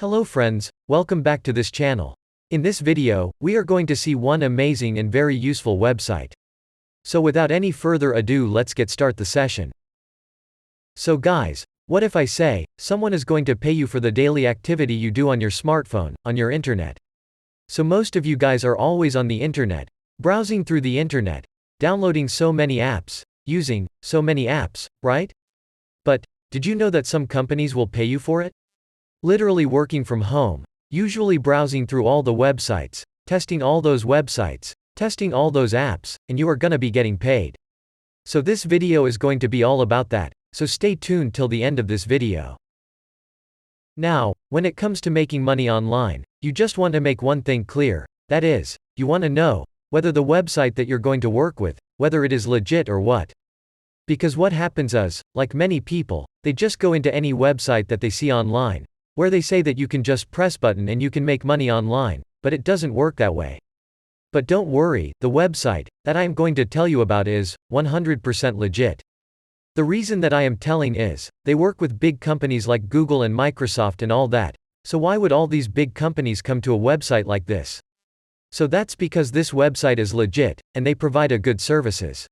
Hello friends, welcome back to this channel. In this video, we are going to see one amazing and very useful website. So without any further ado, let's get start the session. So guys, what if I say, someone is going to pay you for the daily activity you do on your smartphone, on your internet? So most of you guys are always on the internet, browsing through the internet, downloading so many apps, using so many apps, right? But, did you know that some companies will pay you for it? Literally working from home, usually browsing through all the websites, testing all those websites, testing all those apps, and you are gonna be getting paid. So this video is going to be all about that, so stay tuned till the end of this video. Now, when it comes to making money online, you just want to make one thing clear, that is, you want to know whether the website that you're going to work with, whether it is legit or what. Because what happens is, like many people, they just go into any website that they see online, where they say that you can just press button and you can make money online, but it doesn't work that way. But don't worry, the website that I am going to tell you about is 100% legit. The reason that I am telling is, they work with big companies like Google and Microsoft and all that, so why would all these big companies come to a website like this? So that's because this website is legit, and they provide a good services.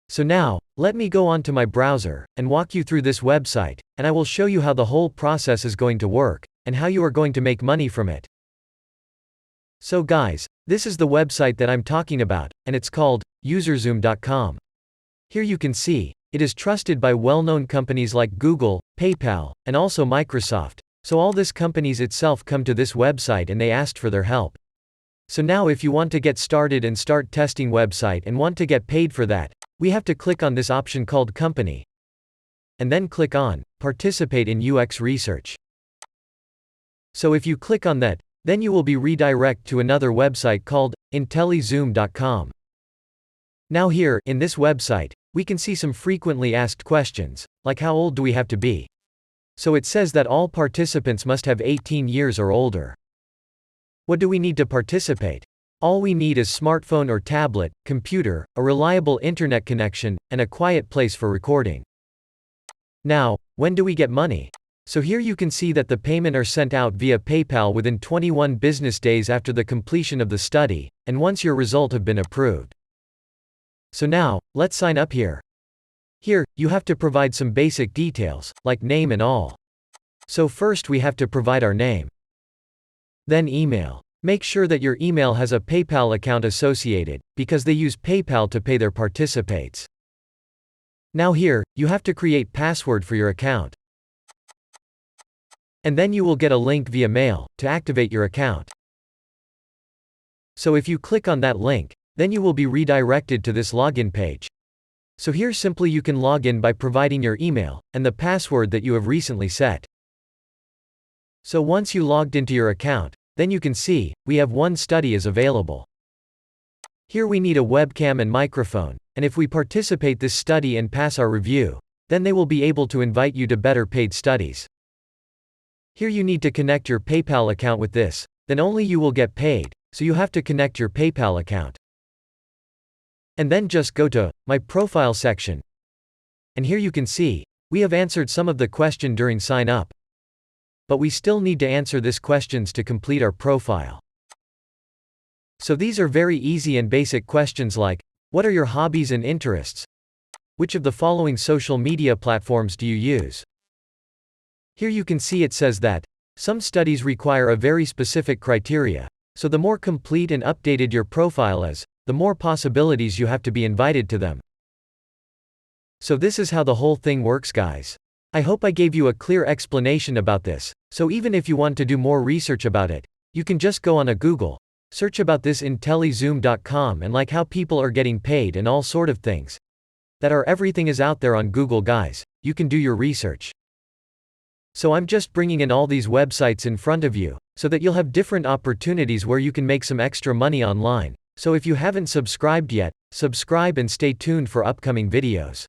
So now, let me go on to my browser, and walk you through this website, and I will show you how the whole process is going to work, and how you are going to make money from it. So guys, this is the website that I'm talking about, and it's called userzoom.com. Here you can see, it is trusted by well-known companies like Google, PayPal, and also Microsoft, so all these companies itself come to this website and they asked for their help. So now if you want to get started and start testing website and want to get paid for that, we have to click on this option called Company. And then click on Participate in UX Research. So if you click on that, then you will be redirected to another website called IntelliZoom.com. Now here, in this website, we can see some frequently asked questions, like how old do we have to be? So it says that all participants must have 18 years or older. What do we need to participate? All we need is smartphone or tablet, computer, a reliable internet connection, and a quiet place for recording. Now, when do we get money? So here you can see that the payment are sent out via PayPal within 21 business days after the completion of the study, and once your result have been approved. So now, let's sign up here. Here, you have to provide some basic details, like name and all. So first we have to provide our name. Then email. Make sure that your email has a PayPal account associated, because they use PayPal to pay their participants. Now here, you have to create password for your account. And then you will get a link via mail, to activate your account. So if you click on that link, then you will be redirected to this login page. So here simply you can log in by providing your email, and the password that you have recently set. So once you logged into your account, then you can see, we have one study is available. Here we need a webcam and microphone, and if we participate this study and pass our review, then they will be able to invite you to better paid studies. Here you need to connect your PayPal account with this, then only you will get paid, so you have to connect your PayPal account. And then just go to My Profile section. And here you can see, we have answered some of the question during sign up. But we still need to answer these questions to complete our profile. So these are very easy and basic questions like, what are your hobbies and interests? Which of the following social media platforms do you use? Here you can see it says that, some studies require a very specific criteria, so the more complete and updated your profile is, the more possibilities you have to be invited to them. So this is how the whole thing works, guys. I hope I gave you a clear explanation about this, so even if you want to do more research about it, you can just go on a Google, search about this IntelliZoom.com and like how people are getting paid and all sort of things. That are everything is out there on Google, guys, you can do your research. So I'm just bringing in all these websites in front of you, so that you'll have different opportunities where you can make some extra money online, so if you haven't subscribed yet, subscribe and stay tuned for upcoming videos.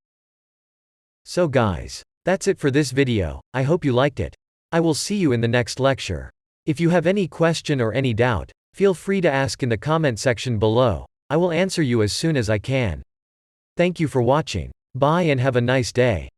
So guys, that's it for this video, I hope you liked it. I will see you in the next lecture. If you have any question or any doubt, feel free to ask in the comment section below, I will answer you as soon as I can. Thank you for watching. Bye and have a nice day.